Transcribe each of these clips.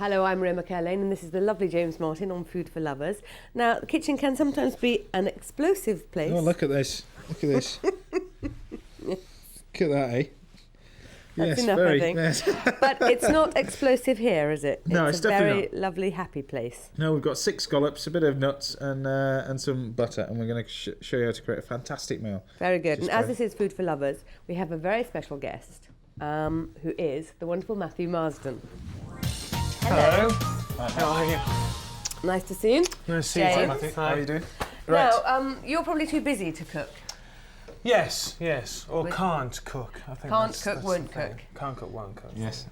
Hello, I'm Maria McErlane, and this is the lovely James Martin on Food for Lovers. Now, the kitchen can sometimes be an explosive place. Oh, look at this. Look at this. Look at that, eh? That's yes, enough, very, I think. yes. But it's not explosive here, is it? No, it's definitely a very lovely, happy place. No, we've got 6 scallops, a bit of nuts, and some butter, and we're going to show you how to create a fantastic meal. Very good. And as this is Food for Lovers, we have a very special guest, who is the wonderful Matthew Marsden. Hello. How are you? Nice to see you. Nice to see you, James. Matthew. How are you doing? Right. Now, you're probably too busy to cook. Yes. Or can't cook. I think Can't that's cook, the won't thing. cook. Can't cook, won't cook. Yes.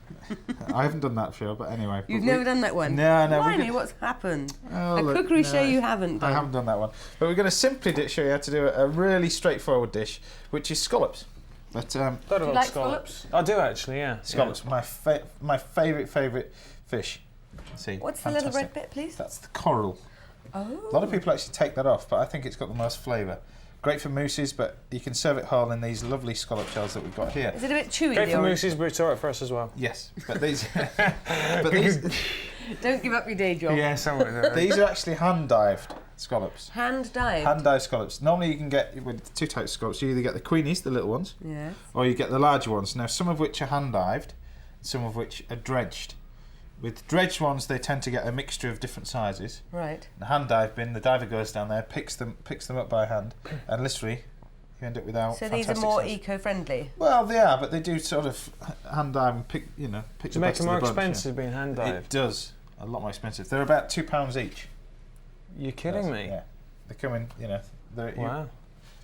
I haven't done that, Phil, but anyway. You've never done that one? No. Blimey, what's happened? Oh, A look, cookery no, show you haven't done. I haven't done that one. But we're going to simply show you how to do a really straightforward dish, which is scallops. But Do you like scallops? I do actually, yeah. Scallops, my favourite fish. See, What's the little red bit, please? That's the coral. Oh. A lot of people actually take that off, but I think it's got the most flavour. Great for mousses, but you can serve it whole in these lovely scallop shells that we've got here. Is it a bit chewy? Great for mousses, but it's alright for us as well. Yes, but these... Don't give up your day job. Yes, I will. These are actually hand-dived scallops. Hand-dived? Hand-dived scallops. Normally you can get, with 2 types of scallops, you either get the queenies, the little ones, Yes. or you get the larger ones. Now, some of which are hand-dived, some of which are dredged. With dredged ones, they tend to get a mixture of different sizes. Right. The hand dive bin, the diver goes down there, picks them up by hand, and literally you end up with our So these are more eco-friendly? Well, they are, but they do sort of hand dive and pick Does the it best make of it more the bunch, expensive being hand yeah. dived? It does. A lot more expensive. They're about £2 each. You're kidding me? Yeah. They come in, Wow.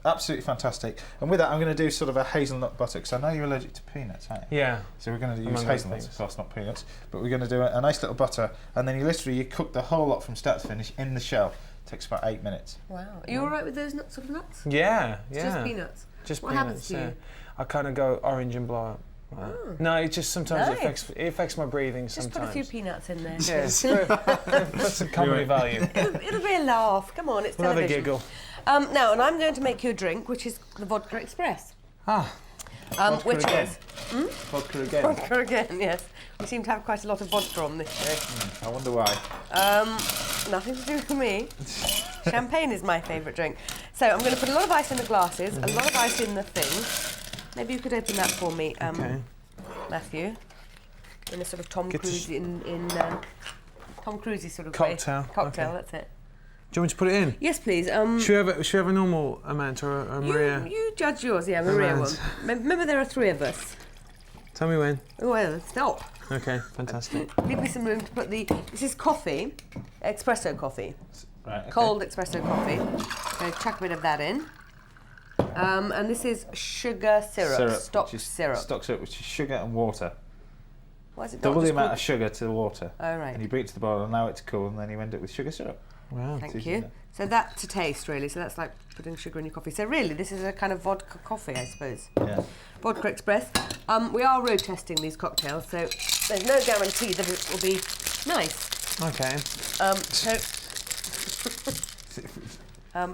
Absolutely fantastic. And with that, I'm going to do sort of a hazelnut butter, because I know you're allergic to peanuts, aren't you? Yeah. So we're going to use Among hazelnuts, of course, not peanuts. But we're going to do a nice little butter, and then you cook the whole lot from start to finish in the shell. It takes about 8 minutes. Wow. Are you all right with those sort of nuts? Yeah. It's just peanuts? Just what peanuts, happens to you? I kind of go orange and blow. Wow. Oh. No, it just sometimes Nice. it affects my breathing Just sometimes. put a few peanuts in there. Yes, put some comedy value. It'll be a laugh. Come on, it's We'll have a television. giggle. Now, and I'm going to make you a drink, which is the Vodka Express. Which is... Vodka again. Vodka again, yes. We seem to have quite a lot of vodka on this show. I wonder why. Nothing to do with me. Champagne is my favourite drink. So I'm going to put a lot of ice in the glasses, a lot of ice in the thing. Maybe you could open that for me, Okay. Matthew. In a sort of Tom Cruise Tom Cruisey sort of Cocktail. way. Cocktail, Okay. that's it. Do you want me to put it in? Yes, please. Should we have a normal amount or a Maria? You judge yours, yeah, Maria Amount. one. Remember there are 3 of us. Tell me when. Oh, well, stop. Okay, fantastic. Leave me some room to put this is coffee, espresso coffee. Right, okay. Cold espresso coffee. So chuck a bit of that in. And this is sugar syrup, stock syrup. Stock syrup, which is sugar and water. Why is it not Double the just amount called- of sugar to the water. Oh, right. And you bring it to the boil, and now it's cool, and then you end it with sugar syrup. Wow. Thank easy, you. isn't it? So that to taste, really. So that's like putting sugar in your coffee. So really, this is a kind of vodka coffee, I suppose. Yeah. Vodka Express. We are road testing these cocktails, so there's no guarantee that it will be nice. Okay.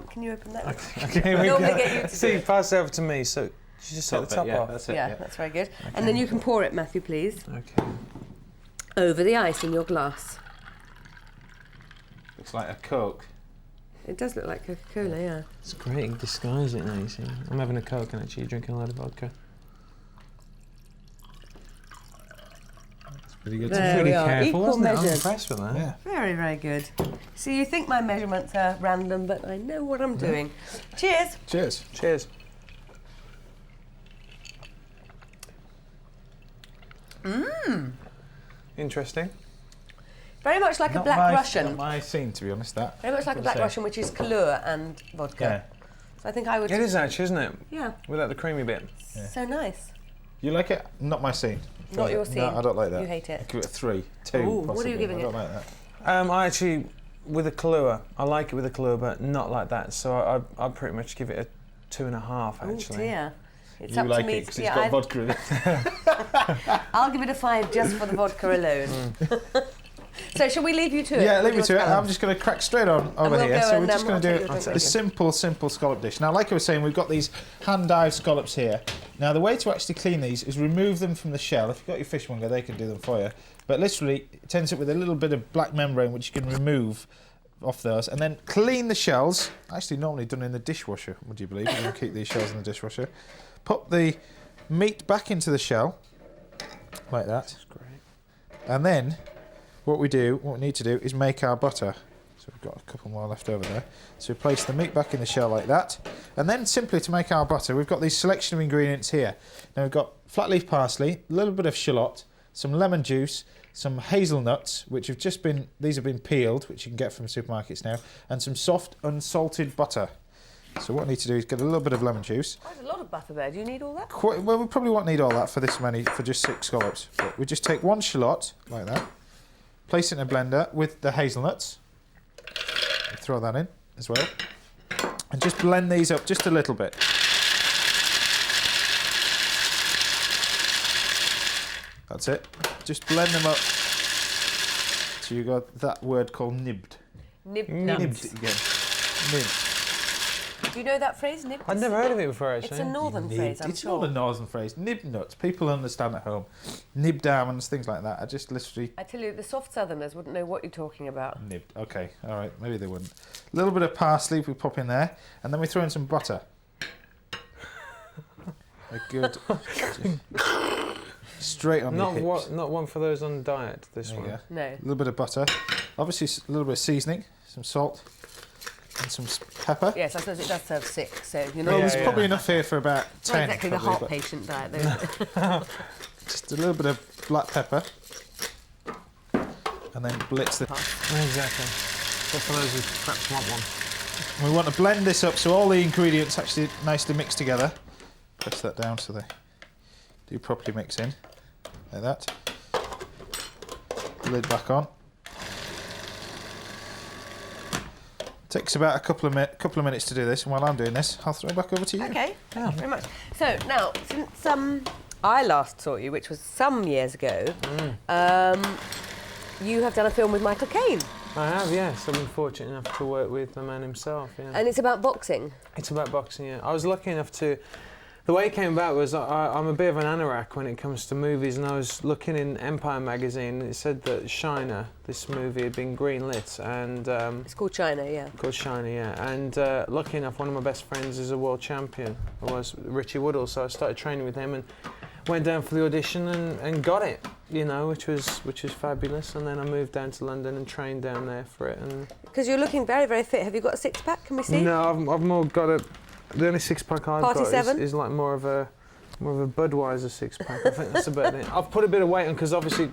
Can you open that? Okay, here we Normally go. get you to do See, it. pass it over to me. So you just take the top yeah, off. that's it. Yeah, that's very good. And then you can pour it, Matthew, please, Okay. over the ice in your glass. Looks like a Coke. It does look like Coca-Cola, yeah. It's great. You can disguise it now. You see, I'm having a Coke and actually you're drinking a lot of vodka. Pretty good. There Pretty we are. careful, Equal wasn't it? I'm measures. impressed with that. Yeah. Very, very good. So you think my measurements are random, but I know what I'm doing. Cheers. Cheers. Cheers. Interesting. Very much like a Black Russian. Not my scene, to be honest. That. Very much like a Black Russian, which is Kahlua and vodka. Yeah. So I think I would... It is actually, isn't it? Yeah. Without the creamy bit. Yeah. So nice. You like it? Not my scene. Not your scene. No, I don't like that. You hate it. I give it a 3, 2. Ooh, what are possibly. you giving I don't it? like that. I actually, with a Kahlua, I like it with a Kahlua, but not like that. So I'd pretty much give it a 2.5 Oh actually. dear. It's You up like to me it to because be... it's got vodka in it. I'll give it a 5 just for the vodka alone. So shall we leave you to it? Yeah, with leave me your to it. I'm scallops? just going to crack straight on over we'll here. go So and, we're just going I'll to take do your drink a later. simple scallop dish. Now, like I was saying, we've got these hand-dived scallops here. Now, the way to actually clean these is remove them from the shell. If you've got your fishmonger, they can do them for you. But literally, it ends up with a little bit of black membrane which you can remove off those, and then clean the shells. Actually, normally done in the dishwasher, would you believe? You can keep these shells in the dishwasher. Put the meat back into the shell, like that. That's great. And then, what we need to do is make our butter. So we've got a couple more left over there. So we place the meat back in the shell like that. And then simply to make our butter, we've got this selection of ingredients here. Now we've got flat leaf parsley, a little bit of shallot, some lemon juice, some hazelnuts, which have just been, these have been peeled, which you can get from supermarkets now, and some soft unsalted butter. So what I need to do is get a little bit of lemon juice. Quite a lot of butter there. Do you need all that? Well, we probably won't need all that for this many, for just 6 scallops. But we just take 1 shallot, like that, place it in a blender with the hazelnuts. Throw that in as well, and just blend these up just a little bit. That's it. Just blend them up so you got that word called nibbed. Nibbed. Nibbed again. Nibbed. Do you know that phrase, nibbed? I've never heard of it before, actually. It's a northern phrase, I'm It's sure. not a northern phrase. Nib nuts. People understand at home. Nibbed almonds, things like that. I just literally... I tell you, the soft southerners wouldn't know what you're talking about. Nibbed. Okay, all right. Maybe they wouldn't. A little bit of parsley we pop in there, and then we throw in some butter. A good... straight on the hips. Not one for those on diet, this There you one. go. No. A little bit of butter. Obviously, a little bit of seasoning, some salt, and some pepper. Yes, I suppose it does serve 6, so you're not... Well, there's probably enough here for about 10. Not exactly the probably, heart but patient diet, though. just a little bit of black pepper. And then blitz the... Exactly. But for those who perhaps want one. We want to blend this up so all the ingredients actually nicely mix together. Press that down so they do properly mix in. Like that. Lid back on. Takes about a couple of minutes to do this, and while I'm doing this, I'll throw it back over to you. Okay, thank you very much. So, now, since I last saw you, which was some years ago, you have done a film with Michael Caine. I have, yes. I've been fortunate enough to work with the man himself, yeah. And it's about boxing. It's about boxing, yeah. I was lucky enough to... The way it came about was I'm a bit of an anorak when it comes to movies, and I was looking in Empire magazine, and it said that Shiner, this movie, had been greenlit, and... It's called China, yeah. Called Shiner, yeah. And lucky enough, one of my best friends is a world champion. It was Richie Woodall, so I started training with him and went down for the audition and got it, you know, which was fabulous. And then I moved down to London and trained down there for it. And because you're looking very, very fit. Have you got a six-pack? Can we see? no, I've more got a... The only six-pack I've Party got seven? is like more of a Budweiser six-pack. I think that's a better thing. I've put a bit of weight on because obviously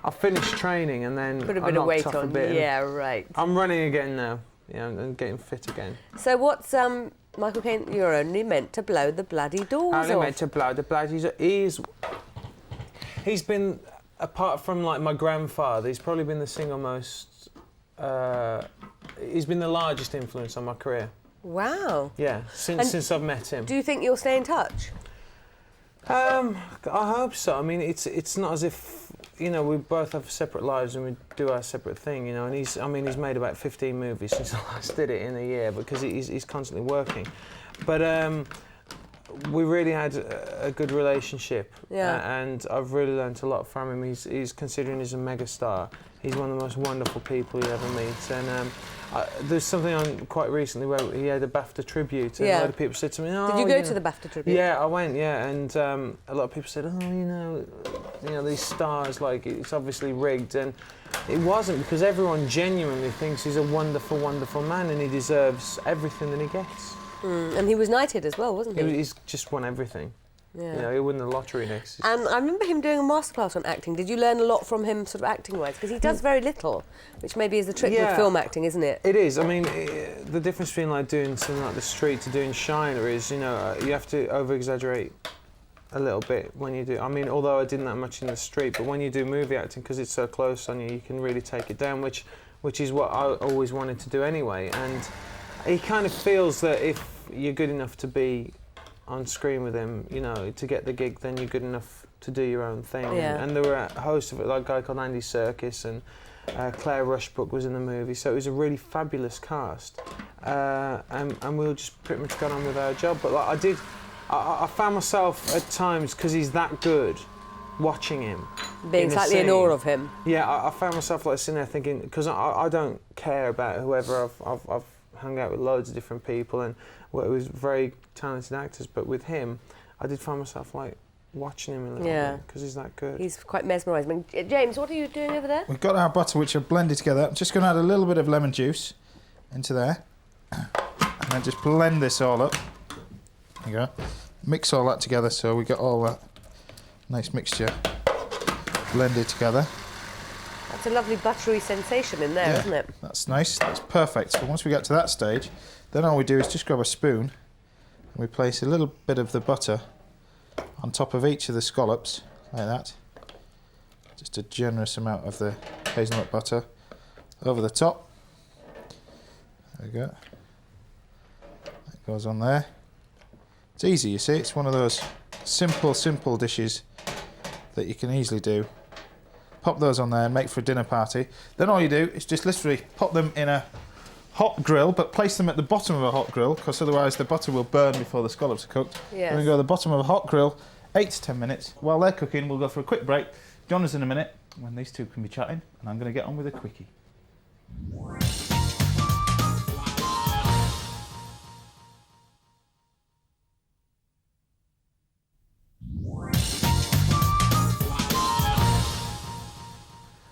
I finished training and then Put a I bit of knocked weight off a on. bit. Yeah, right. I'm running again now. Yeah, and getting fit again. So what's Michael Caine? You're only meant to blow the bloody doors Only off. meant to blow the bloody. He's been, apart from like my grandfather, he's probably been the single most. He's been the largest influence on my career. Wow. Yeah, since I've met him. Do you think you'll stay in touch? I hope so. I mean, it's not as if, you know, we both have separate lives and we do our separate thing, you know. And he's made about 15 movies since I last did it in a year because he's constantly working. But we really had a good relationship. Yeah. And I've really learnt a lot from him. He's considering he's a megastar. He's one of the most wonderful people you ever meet. And there's something on quite recently where he had a BAFTA tribute, and a lot of people said to me, "Oh, did you go to the BAFTA tribute?" Yeah, I went. Yeah, and a lot of people said, "Oh, you know, these stars, like it's obviously rigged," and it wasn't, because everyone genuinely thinks he's a wonderful, wonderful man, and he deserves everything that he gets. And he was knighted as well, wasn't he? He's just won everything. Yeah. You know, he won the lottery next. And I remember him doing a masterclass on acting. Did you learn a lot from him, sort of acting-wise? Because he does very little, which maybe is the trick with film acting, isn't it? It is. I mean, the difference between like doing something like The Street to doing Shiner is, you know, you have to over-exaggerate a little bit when you do. I mean, although I didn't that much in The Street, but when you do movie acting, because it's so close on you, you can really take it down, which is what I always wanted to do anyway. And he kind of feels that if you're good enough to be on screen with him, you know, to get the gig, then you're good enough to do your own thing. Yeah. And there were a host of it, like a guy called Andy Serkis, and Claire Rushbrook was in the movie, so it was a really fabulous cast. And we all just pretty much got on with our job. But like, I found myself at times, because he's that good, watching him. Being slightly in awe of him. Yeah, I found myself like sitting there thinking, because I don't care about whoever I've hung out with loads of different people and worked with very talented actors, but with him, I did find myself like watching him a little bit because he's that good. He's quite mesmerising. James, what are you doing over there? We've got our butter, which I've blended together. I'm just going to add a little bit of lemon juice into there, and then just blend this all up. There you go. Mix all that together so we got all that nice mixture blended together. That's a lovely buttery sensation in there, isn't it? That's nice. That's perfect. So once we get to that stage, then all we do is just grab a spoon and we place a little bit of the butter on top of each of the scallops, like that. Just a generous amount of the hazelnut butter over the top. There we go. That goes on there. It's easy, you see. It's one of those simple dishes that you can easily do. Pop those on there and make for a dinner party. Then all you do is just literally pop them in a hot grill, but place them at the bottom of a hot grill, because otherwise the butter will burn before the scallops are cooked. Yes. Then we go to the bottom of a hot grill, 8 to 10 minutes. While they're cooking, we'll go for a quick break. Join us in a minute when these two can be chatting, and I'm going to get on with a quickie.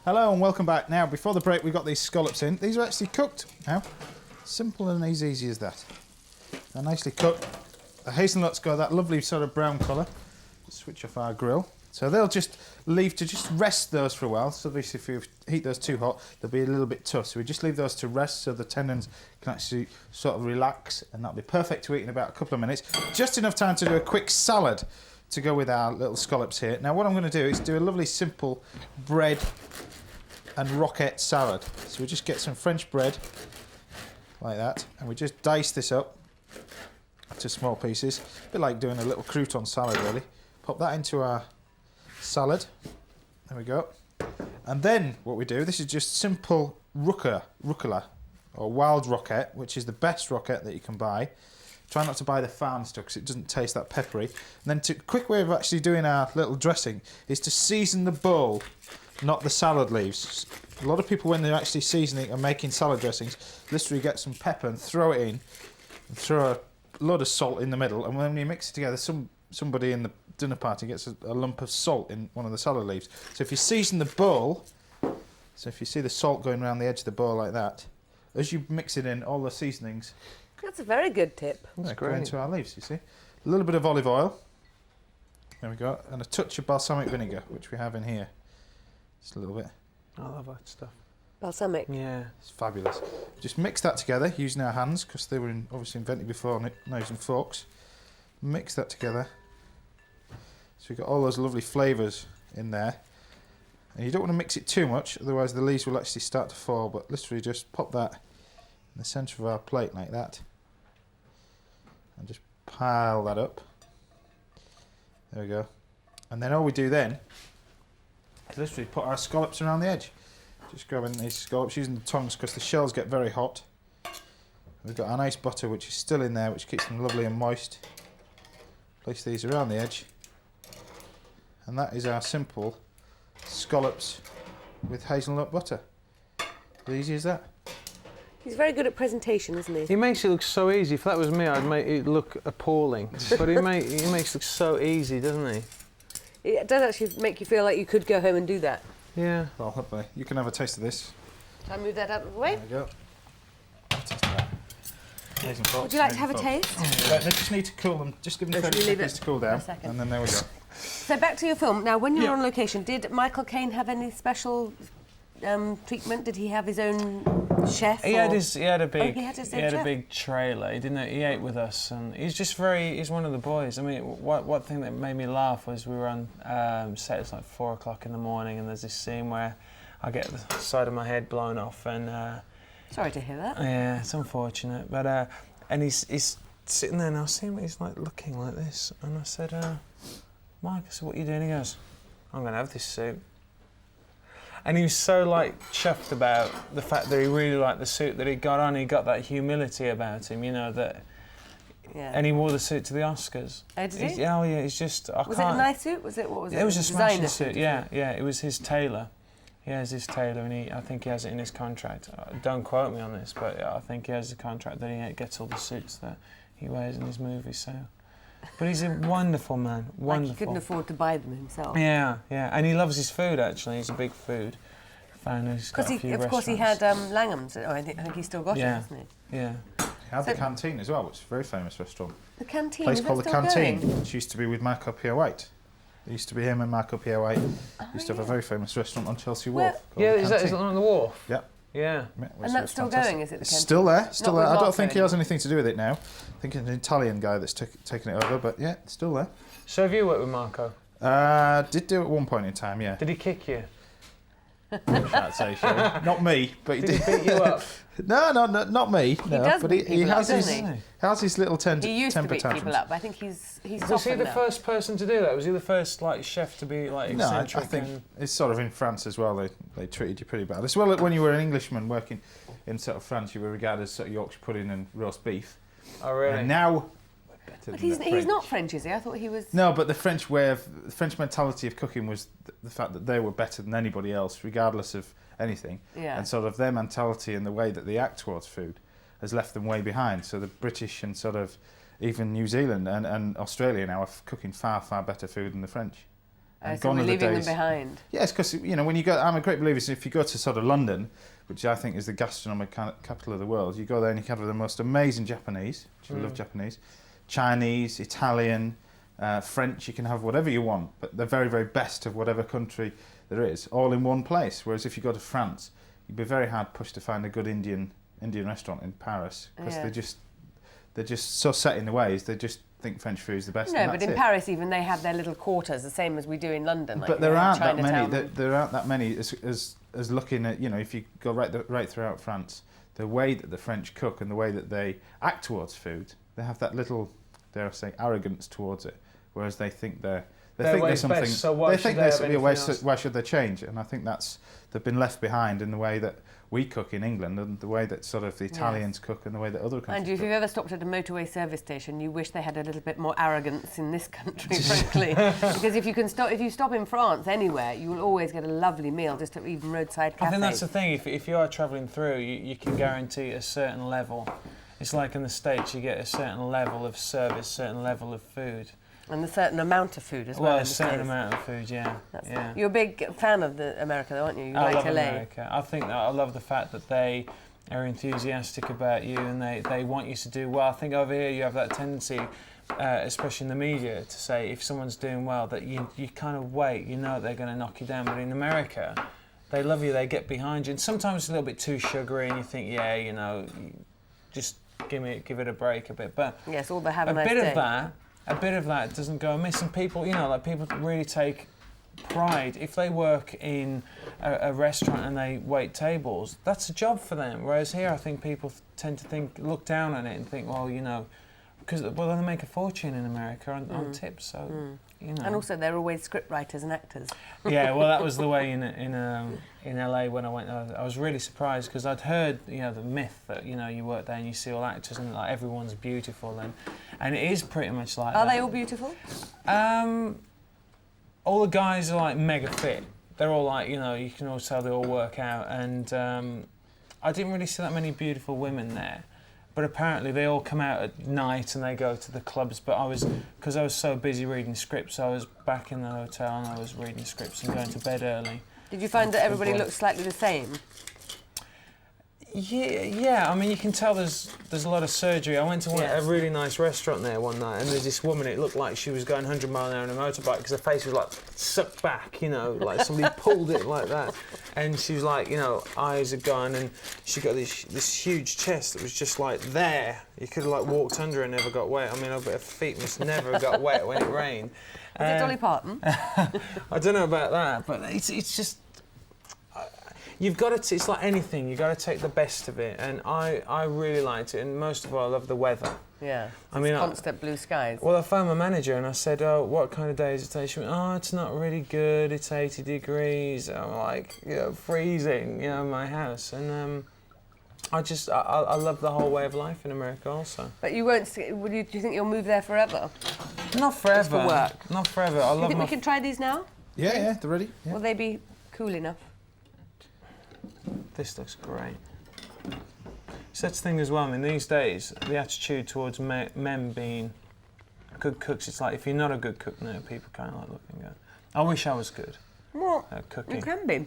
Hello and welcome back. Now, before the break, we got these scallops in. These are actually cooked now. Simple and as easy as that. They're nicely cooked. The hazelnuts got that lovely sort of brown colour. Switch off our grill. So they'll just leave to just rest those for a while. So obviously if you heat those too hot, they'll be a little bit tough. So we just leave those to rest so the tendons can actually sort of relax, and that'll be perfect to eat in about a couple of minutes. Just enough time to do a quick salad to go with our little scallops here. Now what I'm going to do is do a lovely simple bread and roquette salad. So we just get some French bread like that, and we just dice this up to small pieces, a bit like doing a little crouton salad really. Pop that into our salad. There we go. And then what we do, this is just simple rucola or wild roquette, which is the best roquette that you can buy. Try not to buy the farm stuff because it doesn't taste that peppery. And then quick way of actually doing our little dressing is to season the bowl, not the salad leaves. A lot of people, when they're actually seasoning and making salad dressings, literally get some pepper and throw it in, and throw a load of salt in the middle, and when you mix it together, somebody in the dinner party gets a lump of salt in one of the salad leaves. So if you season the bowl, so if you see the salt going around the edge of the bowl like that, as you mix it in, all the seasonings... That's a very good tip. That's go great. into our leaves, you see. A little bit of olive oil. There we go. And a touch of balsamic vinegar, which we have in here. Just a little bit. I love that stuff. Balsamic. Yeah. It's fabulous. Just mix that together using our hands, because they were obviously invented before knives and forks. Mix that together. So we've got all those lovely flavours in there. And you don't want to mix it too much, otherwise the leaves will actually start to fall, but literally just pop that in the centre of our plate like that. And just pile that up. There we go. And then all we do then is literally put our scallops around the edge. Just grabbing these scallops, using the tongs because the shells get very hot. We've got our nice butter which is still in there, which keeps them lovely and moist. Place these around the edge. And that is our simple scallops with hazelnut butter. As easy as that. He's very good at presentation, isn't he? He makes it look so easy. If that was me, I'd make it look appalling. But he makes it look so easy, doesn't he? It does actually make you feel like you could go home and do that. Yeah. Well, hopefully. You can have a taste of this. Shall I move that out of the way? There we go. Have a taste of that. Hazelnut butter. Would you like to have a taste? They just need to cool them. Just give them 30 Should we leave seconds it to cool for a down. second? And then there we go. So back to your film. Now, when you were Yeah. on location, did Michael Caine have any special treatment? Did he have his own chef? He had a big he had his he own had a chef? big trailer. He ate with us, and he's one of the boys. I mean, what thing that made me laugh was we were on set. It's like 4 o'clock in the morning, and there's this scene where I get the side of my head blown off, and Sorry to hear that. yeah, it's unfortunate. But and he's sitting there, and I see him. He's like looking like this, and I said, Mike, I said, what are you doing? He goes, I'm gonna have this suit. And he was so like chuffed about the fact that he really liked the suit that he got on. He got that humility about him, you know, that Yeah. And he wore the suit to the Oscars. Oh, did he? Oh yeah, he's just. Was it a nice suit? Was it what was it? It was a smashing Designer suit. Yeah, yeah. It was his tailor. He has his tailor, and I think he has it in his contract. Don't quote me on this, but I think he has a contract that he gets all the suits that he wears in his movies. So, but he's a wonderful man. Wonderful. Like he couldn't afford to buy them himself. Yeah, yeah, and he loves his food. Actually, he's a big food fan. Because of course, he had Langham's. Oh, I think he's still got it, hasn't he? Yeah. He had the Canteen as well, which is a very famous restaurant. The Canteen. Place is called it the still Canteen, going? which used to be with Marco Pierre White. It used to be him and Marco Pierre White. Used to have a very famous restaurant on Chelsea Wharf. Yeah, is that on the wharf? Yeah. Yeah. And that's still going, is it? The It's Canteen? still there. Still Not there. with I don't Marco think he has anymore. anything to do with it now. I think it's an Italian guy that's taken it over, but yeah, it's still there. So have you worked with Marco? Did do at one point in time, yeah. Did he kick you? I'd say so. Not me, but he Did he beat you up? No, not me. He no, does but beat he people up, has his doesn't has his little temper He used to beat tantrums. people up. I think he's Was he softened the now. first person to do that? Was he the first chef to be No, I eccentric? think it's sort of in France as well. They treated you pretty bad. As well, when you were an Englishman working in sort of France, you were regarded as sort of Yorkshire pudding and roast beef. Oh really? And now, we're better But than the he's not French. French, is he? I thought he was. No, but the French mentality of cooking was the fact that they were better than anybody else, regardless of anything. Yeah. And sort of their mentality and the way that they act towards food has left them way behind. So the British and sort of even New Zealand and Australia now are cooking far, far better food than the French. And So we're are the leaving them days- behind. Yes, because when you go, I'm a great believer. So if you go to sort of London, which I think is the gastronomic capital of the world, you go there and you can have the most amazing Japanese, which I love Japanese, Chinese, Italian, French. You can have whatever you want, but the very, very best of whatever country there is, all in one place. Whereas if you go to France, you'd be very hard pushed to find a good Indian restaurant in Paris because Yeah. they're just so set in the ways. They just think French food is the best. No, and but that's in it. Paris even they have their little quarters, the same as we do in London. Like, But there aren't that many. Chinatown. There aren't that many as looking at if you go right throughout France, the way that the French cook and the way that they act towards food, they have that little, dare I say, arrogance towards it. Whereas they think Their there's way's something. best, so why they should think they there's have a way. anything else? Why should they change? And I think they've been left behind in the way that we cook in England and the way that sort of the Italians cook and the way that other countries And if cook. you've ever stopped at a motorway service station, you wish they had a little bit more arrogance in this country, frankly. Because if you stop in France anywhere, you will always get a lovely meal just at even roadside cafes. I think that's the thing. If you are travelling through, you can guarantee a certain level. It's like in the States, you get a certain level of service, certain level of food. And a certain amount of food as well. Well, in a the certain States. amount of food, yeah. Yeah. You're a big fan of America, though, aren't you? You I like love LA. America. I think that I love the fact that they are enthusiastic about you and they want you to do well. I think over here you have that tendency, especially in the media, to say if someone's doing well, that you kind of wait, they're going to knock you down. But in America, they love you, they get behind you. And sometimes it's a little bit too sugary and you think, just give it a break a bit. But Yes, all the have a a nice bit day. of that doesn't go amiss, and people, people really take pride if they work in a restaurant and they wait tables. That's a job for them. Whereas here, I think people tend to look down on it and think, well, because they make a fortune in America on tips, so And also, they're always script writers and actors. Yeah, well, that was the way in LA when I went. I was really surprised because I'd heard the myth that you work there and you see all actors and like everyone's beautiful and it is pretty much like Are that. they all beautiful? All the guys are like mega fit. They're all like you can always tell they all work out and I didn't really see that many beautiful women there. But apparently they all come out at night and they go to the clubs. But because I was so busy reading scripts, I was back in the hotel and I was reading scripts and going to bed early. Did you find that everybody looks slightly the same? Yeah. I mean, you can tell there's a lot of surgery. I went to a really nice restaurant there one night, and there's this woman. It looked like she was going 100 miles an hour on a motorbike because her face was like sucked back, like somebody pulled it like that. And she was like, eyes are gone, and she got this huge chest that was just like there. You could have like walked under and never got wet. I mean, I bet her feet must never got wet when it rained. Is it Dolly Parton? I don't know about that, but it's just. You've got to. It's like anything. You've got to take the best of it, and I really liked it. And most of all, I love the weather. Yeah. I mean, constant blue skies. Well, I phoned my manager and I said, "Oh, what kind of day is it today?" She went, "Oh, it's not really good. It's 80 degrees." I'm like, freezing, in my house. And I love the whole way of life in America also. But you won't. Do you think you'll move there forever? Not forever. Just for work. Not forever. I Do you love think my. we can try these now? Yeah, they're ready. Yeah. Will they be cool enough? This looks great. Such thing as well. I mean, these days the attitude towards men being good cooks. It's like if you're not a good cook now, people kind of like looking at. I wish I was good Well, at cooking. you can be.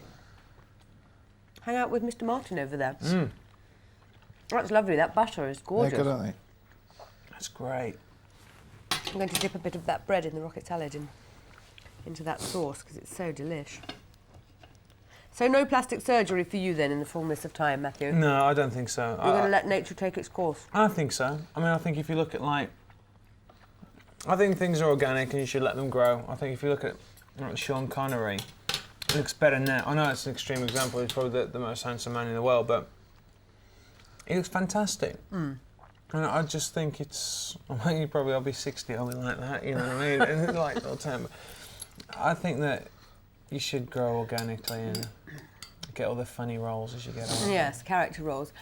Hang out with Mr. Martin over there. Mm. That's lovely. That butter is gorgeous. They're good, aren't they? That's great. I'm going to dip a bit of that bread in the rocket salad into that sauce because it's so delish. So no plastic surgery for you then in the fullness of time, Matthew? No, I don't think so. You're going to let nature take its course? I think so. I mean, I think if you look at I think things are organic and you should let them grow. I think if you look at Sean Connery, it looks better now. I know it's an extreme example. He's probably the most handsome man in the world, but he looks fantastic. Mm. And I just think it's. I mean, I'll be 60. I'll be like that. You know what I mean? And like all the time. I think that you should grow organically and get all the funny roles as you get older. Yes, character roles.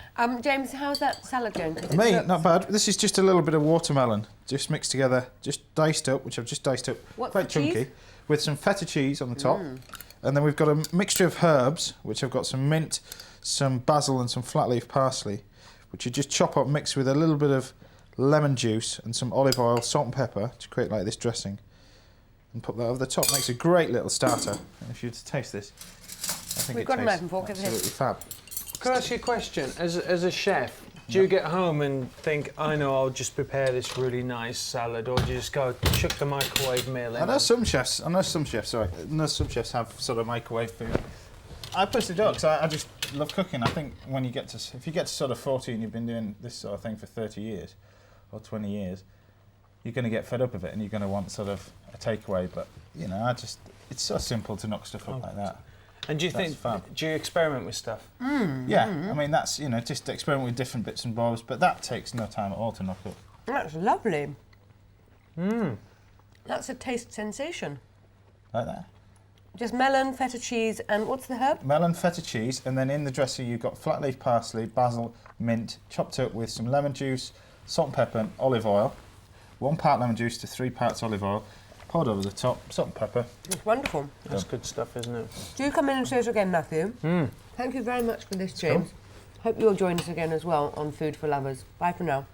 James, how's that salad going? Mate, not bad. This is just a little bit of watermelon, just mixed together, just diced up, which I've just diced up, What's quite the chunky, cheese? with some feta cheese on the top. And then we've got a mixture of herbs, which I've got some mint, some basil and some flat leaf parsley, which you just chop up, mix with a little bit of lemon juice and some olive oil, salt and pepper to create like this dressing. And put that over the top. Makes a great little starter. And if you were to taste this, I think We've it got a tastes knife and fork over here. absolutely fab. Can I ask you a question? As a chef, do you get home and think, I know, I'll just prepare this really nice salad, or do you just go chuck the microwave meal in? I know some chefs have sort of microwave food. I personally don't, because I just love cooking. I think if you get to sort of 40 and you've been doing this sort of thing for 30 years or 20 years, you're going to get fed up of it and you're going to want sort of a takeaway. But, you know, it's so simple to knock stuff up like that. And do you do you experiment with stuff? Yeah, I mean, that's, you know, just experiment with different bits and bobs, but that takes no time at all to knock up. That's lovely. That's a taste sensation. Like that. Just melon, feta cheese, and what's the herb? Melon, feta cheese, and then in the dressing you've got flat leaf parsley, basil, mint, chopped up with some lemon juice, salt and pepper, and olive oil. 1 part lemon juice to 3 parts olive oil, poured over the top, salt and pepper. It's wonderful. That's good stuff, isn't it? Do come in and show us again, Matthew. Thank you very much for this, James. Hope you'll join us again as well on Food for Lovers. Bye for now.